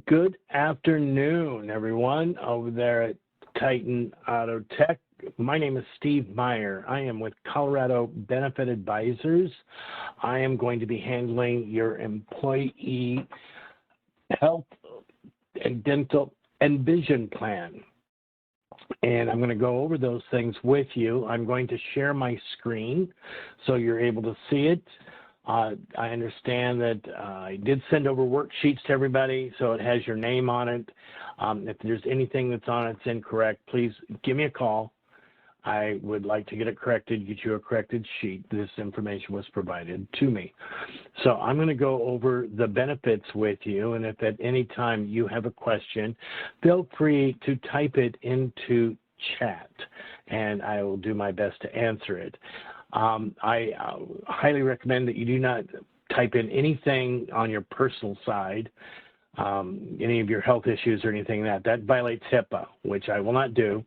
Good afternoon, everyone over there at Titan Auto Tech. My name is Steve Meyer. I am with Colorado Benefit Advisors. I am going to be handling your employee health and dental and vision plan. And I'm going to go over those things with you. I'm going to share my screen so you're able to see it. I understand that I did send over worksheets to everybody, so it has your name on it. If there's anything that's on it that's incorrect, please give me a call. I would like to get it corrected, get you a corrected sheet. This information was provided to me. So I'm going to go over the benefits with you, and if at any time you have a question, feel free to type it into chat, and I will do my best to answer it. I highly recommend that you do not type in anything on your personal side, any of your health issues or anything that violates HIPAA, which I will not do.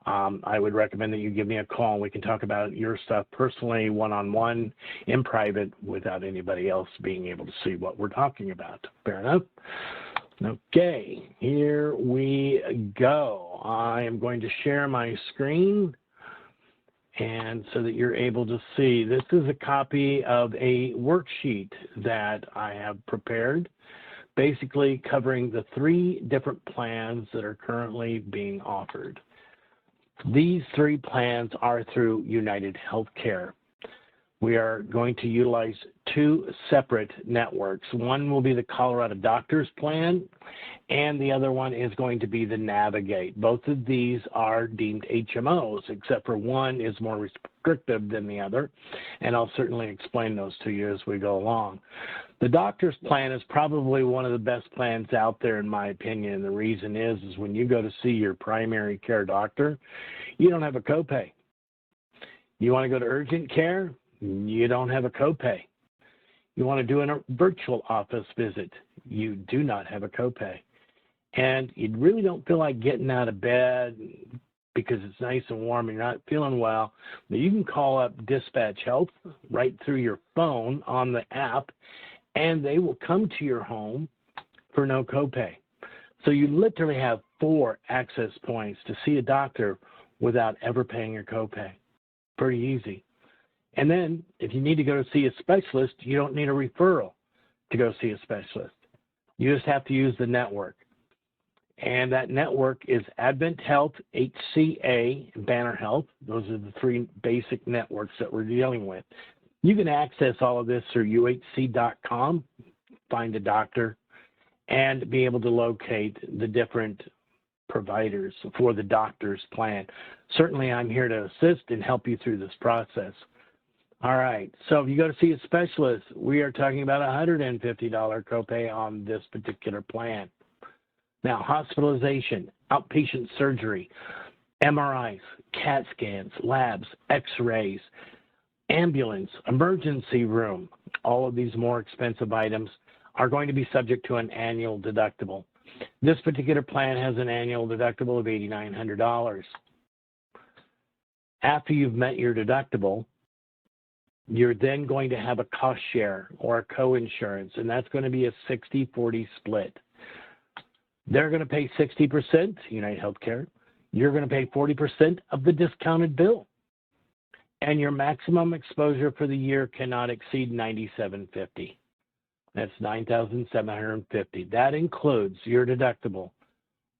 I would recommend that you give me a call and we can talk about your stuff personally, one-on-one, in private, without anybody else being able to see what we're talking about. Fair enough? Okay, here we go. I am going to share my screen, and so that you're able to see. This is a copy of a worksheet that I have prepared, basically covering the 3 different plans that are currently being offered. These 3 plans are through United Healthcare. We are going to utilize 2 separate networks. One will be the Colorado Doctors Plan, and the other one is going to be the Navigate. Both of these are deemed HMOs, except for one is more restrictive than the other, and I'll certainly explain those to you as we go along. The Doctors Plan is probably one of the best plans out there, in my opinion, and the reason is when you go to see your primary care doctor, you don't have a copay. You want to go to urgent care? You don't have a copay. You want to do a virtual office visit? You do not have a copay. And you really don't feel like getting out of bed because it's nice and warm and you're not feeling well, but you can call up Dispatch Health right through your phone on the app, and they will come to your home for no copay. So you literally have 4 access points to see a doctor without ever paying your copay. Pretty easy. And then if you need to go to see a specialist, you don't need a referral to go see a specialist. You just have to use the network. And that network is Advent Health, HCA, and Banner Health. Those are the 3 basic networks that we're dealing with. You can access all of this through uhc.com, find a doctor, and be able to locate the different providers for the doctor's plan. Certainly, I'm here to assist and help you through this process. All right, so if you go to see a specialist, we are talking about a $150 copay on this particular plan. Now, hospitalization, outpatient surgery, MRIs, CAT scans, labs, x-rays, ambulance, emergency room, all of these more expensive items are going to be subject to an annual deductible. This particular plan has an annual deductible of $8,900. After you've met your deductible, you're then going to have a cost share or a co-insurance, and that's going to be a 60-40 split. They're going to pay 60%, United Healthcare. You're going to pay 40% of the discounted bill. And your maximum exposure for the year cannot exceed $9,750. That's $9,750. That includes your deductible.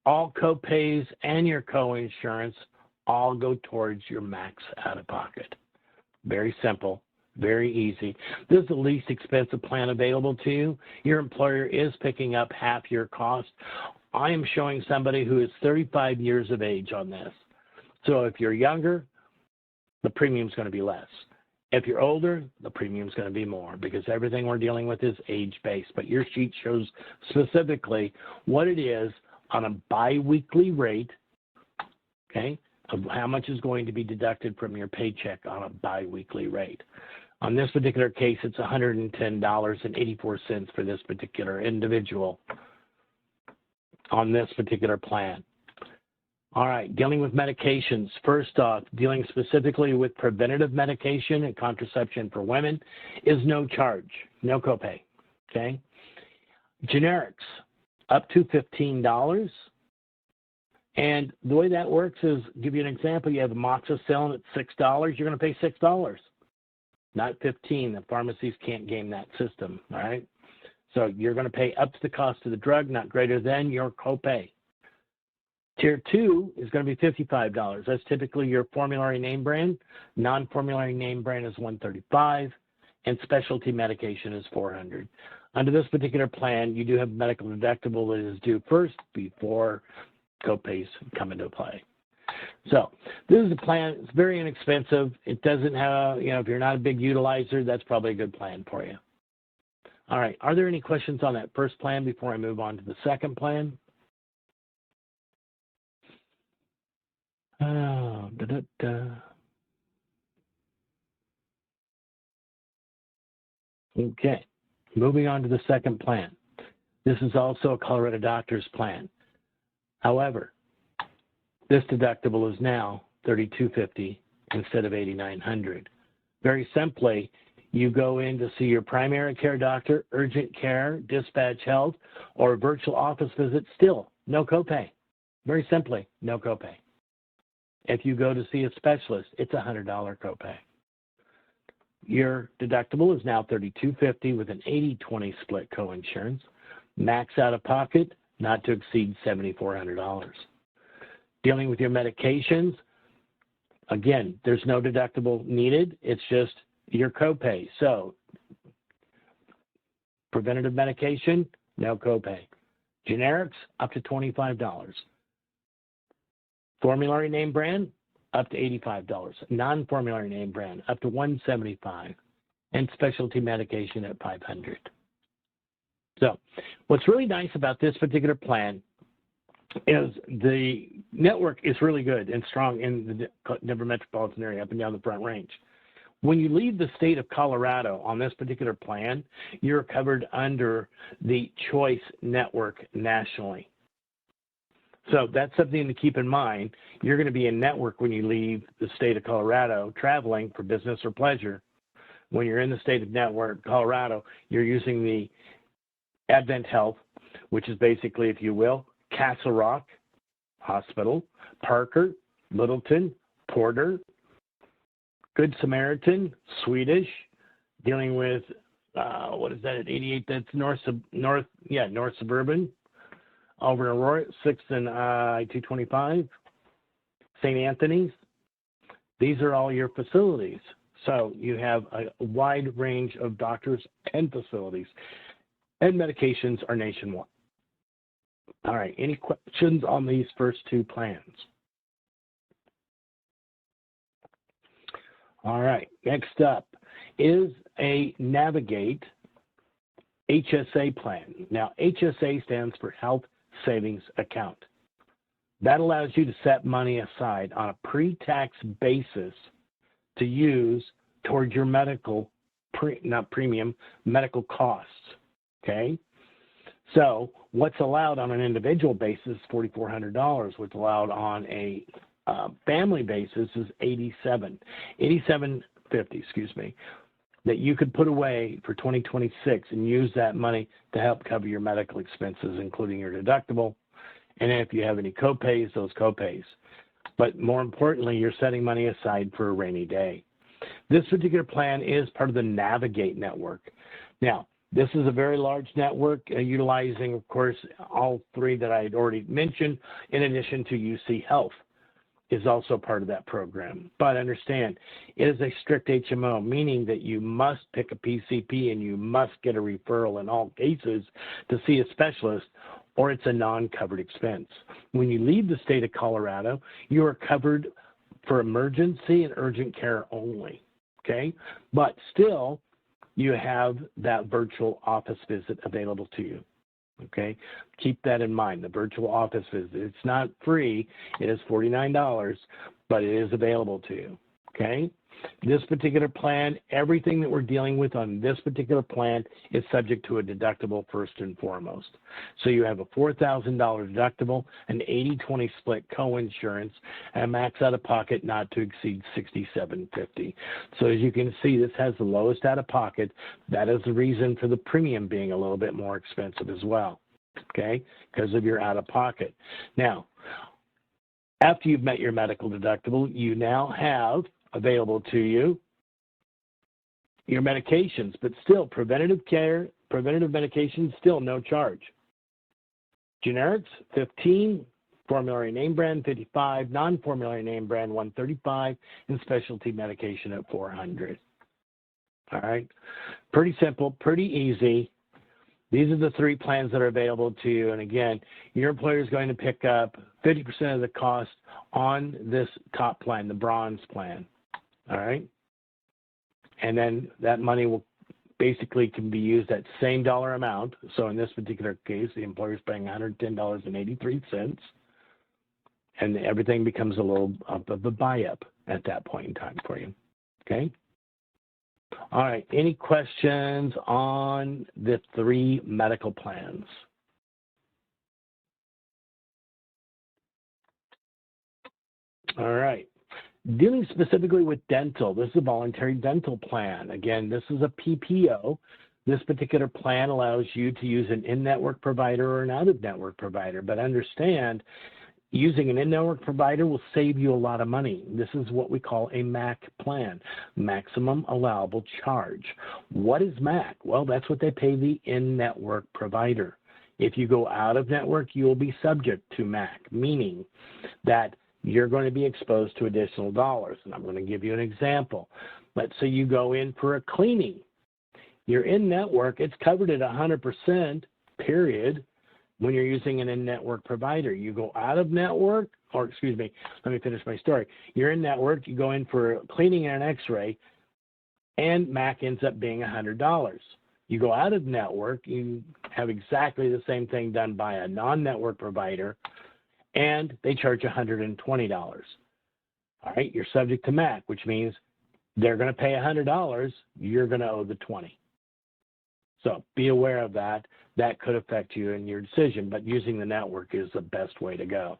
All co-pays and your co-insurance all go towards your max out-of-pocket. Very simple. Very easy. This is the least expensive plan available to you. Your employer is picking up half your cost. I am showing somebody who is 35 years of age on this. So if you're younger, the premium is going to be less. If you're older, the premium is going to be more because everything we're dealing with is age-based. But your sheet shows specifically what it is on a biweekly rate, okay, of how much is going to be deducted from your paycheck on a biweekly rate. On this particular case, it's $110.84 for this particular individual on this particular plan. All right, dealing with medications. First off, dealing specifically with preventative medication and contraception for women is no charge, no copay, okay? Generics. up to $15. And the way that works is, give you an example, you have a matzo selling at $6, you're going to pay $6, not $15. The pharmacies can't game that system, all right? So you're going to pay up to the cost of the drug, not greater than your copay. Tier 2 is going to be $55. That's typically your formulary name brand. Non-formulary name brand is $135, and specialty medication is $400. Under this particular plan, you do have medical deductible that is due first before copays come into play. So this is a plan. It's very inexpensive. It doesn't have, if you're not a big utilizer, that's probably a good plan for you. All right. Are there any questions on that first plan before I move on to the second plan? Oh, Okay. Moving on to the second plan. This is also a Colorado doctor's plan. However, this deductible is now $3,250 instead of $8,900. Very simply, you go in to see your primary care doctor, urgent care, dispatch health, or a virtual office visit, still no copay. Very simply, no copay. If you go to see a specialist, it's a $100 copay. Your deductible is now $3,250 with an 80-20 split coinsurance. Max out of pocket, not to exceed $7,400. Dealing with your medications, again, there's no deductible needed. It's just your copay. So preventative medication, no copay. Generics, up to $25. Formulary name brand, up to $85. Non-formulary name brand, up to $175. And specialty medication at $500. So what's really nice about this particular plan is the network is really good and strong in the Denver metropolitan area, up and down the Front Range. When you leave the state of Colorado on this particular plan, you're covered under the Choice Network nationally. So that's something to keep in mind. You're going to be in network when you leave the state of Colorado traveling for business or pleasure. When you're in the state of network, Colorado, you're using the Advent Health, which is basically, if you will, Castle Rock Hospital, Parker, Littleton, Porter, Good Samaritan, Swedish, dealing with, what is that at 88? That's North Suburban, over in Aurora, 6th and I-225, St. Anthony's. These are all your facilities. So you have a wide range of doctors and facilities, and medications are nationwide. All right, any questions on these first two plans? All right, next up is a Navigate HSA plan. Now, HSA stands for Health Savings Account. That allows you to set money aside on a pre-tax basis to use towards your medical, medical costs, okay? So what's allowed on an individual basis is $4,400. What's allowed on a family basis is $87.50, that you could put away for 2026 and use that money to help cover your medical expenses, including your deductible. And if you have any copays, those copays. But more importantly, you're setting money aside for a rainy day. This particular plan is part of the Navigate network. Now, this is a very large network utilizing, of course, all three that I had already mentioned, in addition to UC Health is also part of that program. But understand, it is a strict HMO, meaning that you must pick a PCP and you must get a referral in all cases to see a specialist, or it's a non-covered expense. When you leave the state of Colorado, you are covered for emergency and urgent care only, okay? But still, you have that virtual office visit available to you, okay? Keep that in mind, the virtual office visit. It's not free. It is $49, but it is available to you, okay? This particular plan, everything that we're dealing with on this particular plan is subject to a deductible first and foremost. So you have a $4,000 deductible, an 80-20 split coinsurance, and a max out-of-pocket not to exceed $67.50. So as you can see, this has the lowest out-of-pocket. That is the reason for the premium being a little bit more expensive as well. okay, because of your out-of-pocket. Now, after you've met your medical deductible, you now have available to you your medications, but still preventative medications, still no charge. Generics, 15, formulary name brand, 55, non-formulary name brand, 135, and specialty medication at 400. All right, pretty simple, pretty easy. These are the three plans that are available to you. And again, your employer is going to pick up 50% of the cost on this top plan, the bronze plan. All right. And then that money will basically can be used at same dollar amount. So in this particular case, the employer is paying $110.83. And everything becomes a little of a buy-up at that point in time for you. Okay. All right, any questions on the three medical plans? All right, dealing specifically with dental, this is a voluntary dental plan. Again, this is a PPO. This particular plan allows you to use an in-network provider or an out-of-network provider, but understand, using an in-network provider will save you a lot of money. This is what we call a MAC plan, maximum allowable charge. What is MAC? Well, that's what they pay the in-network provider. If you go out of network, you will be subject to MAC, meaning that you're going to be exposed to additional dollars. And I'm going to give you an example. Let's say you go in for a cleaning. You're in network, it's covered at 100%, period. When you're using an in-network provider, you go out of network, or excuse me, let me finish my story. You're in network, you go in for cleaning and an x-ray, and MAC ends up being $100. You go out of network, you have exactly the same thing done by a non-network provider, and they charge $120. All right, you're subject to MAC, which means they're going to pay $100, you're going to owe the $20. So be aware of that. That could affect you in your decision, but using the network is the best way to go.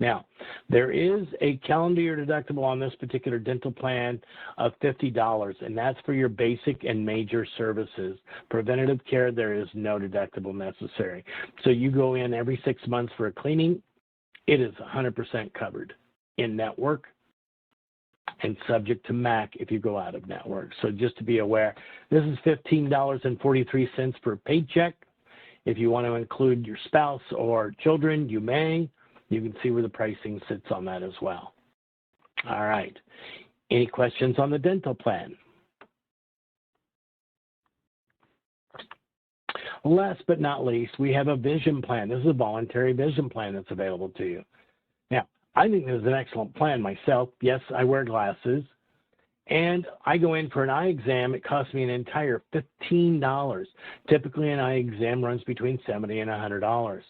Now, there is a calendar year deductible on this particular dental plan of $50, and that's for your basic and major services. Preventative care, there is no deductible necessary. So you go in every 6 months for a cleaning, it is 100% covered in network and subject to MAC if you go out of network. So just to be aware, this is $15.43 per paycheck. If you want to include your spouse or children, you may. You can see where the pricing sits on that as well. All right. Any questions on the dental plan? Last but not least, we have a vision plan. This is a voluntary vision plan that's available to you. Now, I think this is an excellent plan myself. Yes, I wear glasses, and I go in for an eye exam. It costs me an entire $15. Typically, an eye exam runs between $70 and $100.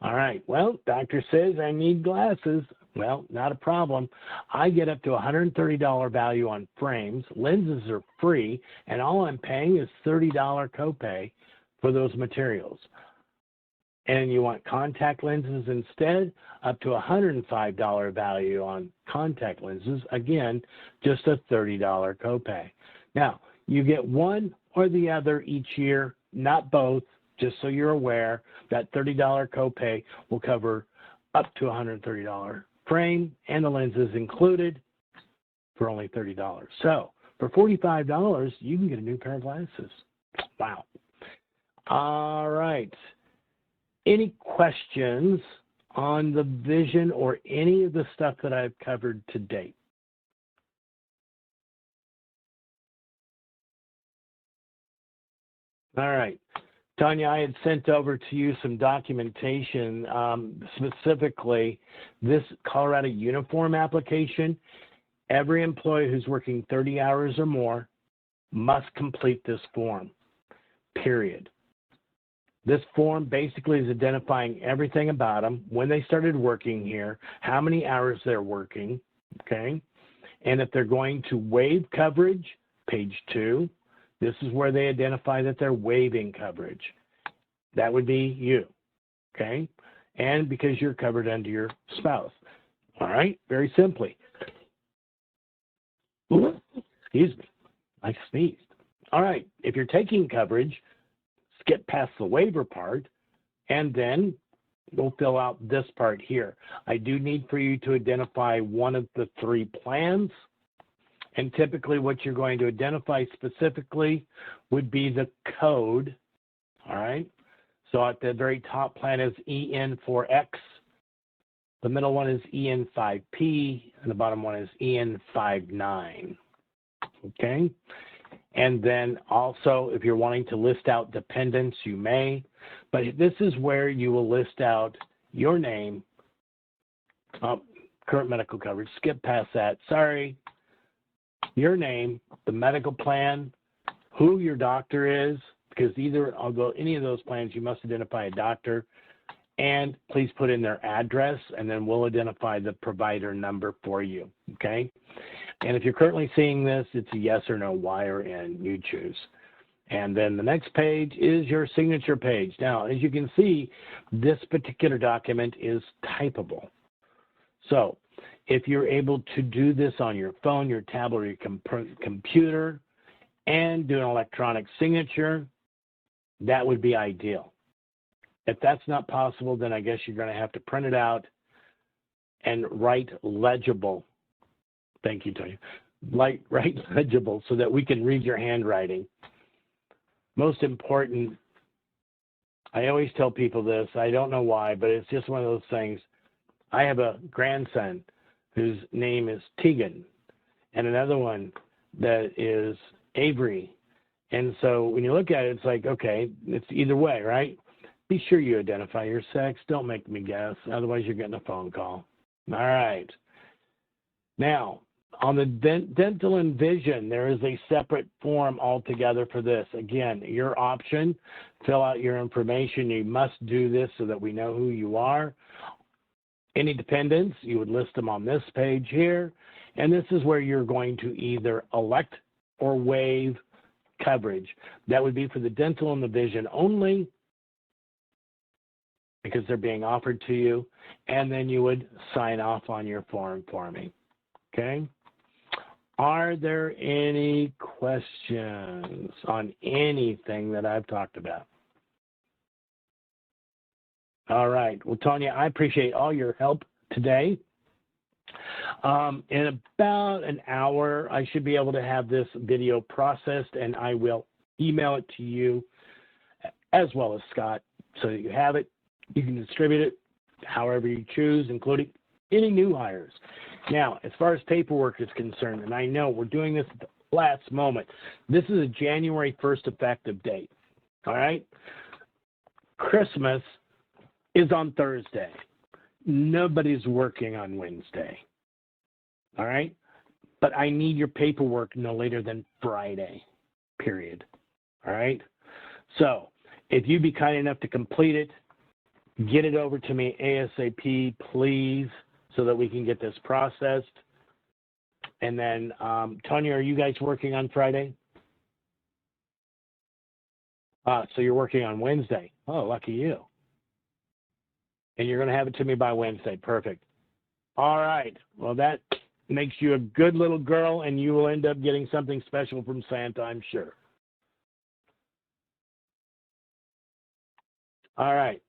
All right, well, doctor says I need glasses. Well, not a problem. I get up to $130 value on frames. Lenses are free, and all I'm paying is $30 copay for those materials. And you want contact lenses instead, up to $105 value on contact lenses. Again, just a $30 copay. Now, you get one or the other each year, not both, just so you're aware. That $30 copay will cover up to $130 frame and the lenses included for only $30. So for $45, you can get a new pair of glasses. Wow. All right. Any questions on the vision or any of the stuff that I've covered to date? All right. Tanya, I had sent over to you some documentation, specifically this Colorado uniform application. Every employee who's working 30 hours or more must complete this form, period. This form basically is identifying everything about them, when they started working here, how many hours they're working, okay? And if they're going to waive coverage, page 2, this is where they identify that they're waiving coverage. That would be you, okay? And because you're covered under your spouse. All right, very simply. Excuse me, I sneezed. All right, if you're taking coverage, skip past the waiver part And then we'll fill out this part here. I do need for you to identify one of the 3 plans. And typically what you're going to identify specifically would be the code, all right? So at the very top plan is EN4X, the middle one is EN5P, and the bottom one is EN59, okay? And then also, if you're wanting to list out dependents, you may, but this is where you will list out your name, current medical coverage, skip past that, sorry, your name, the medical plan, who your doctor is, because either, although any of those plans, you must identify a doctor, and please put in their address, and then we'll identify the provider number for you, okay? And if you're currently seeing this, it's a yes or no, Y or N, you choose. And then the next page is your signature page. Now, as you can see, this particular document is typable. So if you're able to do this on your phone, your tablet, or your computer, and do an electronic signature, that would be ideal. If that's not possible, then I guess you're going to have to print it out and write legible. Thank you, Tony. Write legible so that we can read your handwriting. Most important, I always tell people this, I don't know why, but it's just one of those things. I have a grandson whose name is Tegan, and another one that is Avery. And so when you look at it, it's like, okay, it's either way, right? Be sure you identify your sex. Don't make me guess. Otherwise, you're getting a phone call. All right. Now, on the dental and vision, there is a separate form altogether for this. Again, your option, fill out your information. You must do this so that we know who you are. Any dependents, you would list them on this page here. And this is where you're going to either elect or waive coverage. That would be for the dental and the vision only, because they're being offered to you, and then you would sign off on your form for me, okay? Are there any questions on anything that I've talked about? All right, well, Tanya, I appreciate all your help today. In about an hour, I should be able to have this video processed, and I will email it to you as well as Scott so that you have it. You can distribute it however you choose, including any new hires. Now, as far as paperwork is concerned, and I know we're doing this at the last moment, this is a January 1st effective date, all right? Christmas is on Thursday. Nobody's working on Wednesday, all right? But I need your paperwork no later than Friday, period, all right? So if you'd be kind enough to complete it, get it over to me ASAP, please, so that we can get this processed. And then, Tanya, are you guys working on Friday? So you're working on Wednesday. Oh, lucky you. And you're going to have it to me by Wednesday. Perfect. All right. Well, that makes you a good little girl, and you will end up getting something special from Santa, I'm sure. All right.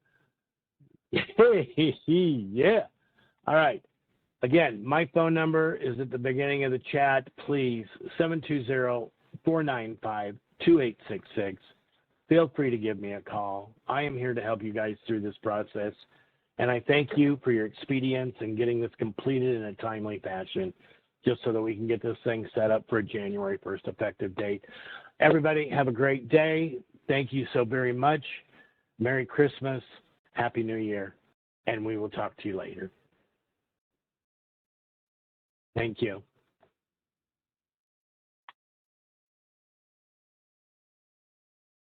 Yeah. All right. Again, my phone number is at the beginning of the chat. Please, 720-495-2866. Feel free to give me a call. I am here to help you guys through this process. And I thank you for your expedience in getting this completed in a timely fashion, just so that we can get this thing set up for a January 1st effective date. Everybody, have a great day. Thank you so very much. Merry Christmas. Happy New Year. And we will talk to you later. Thank you.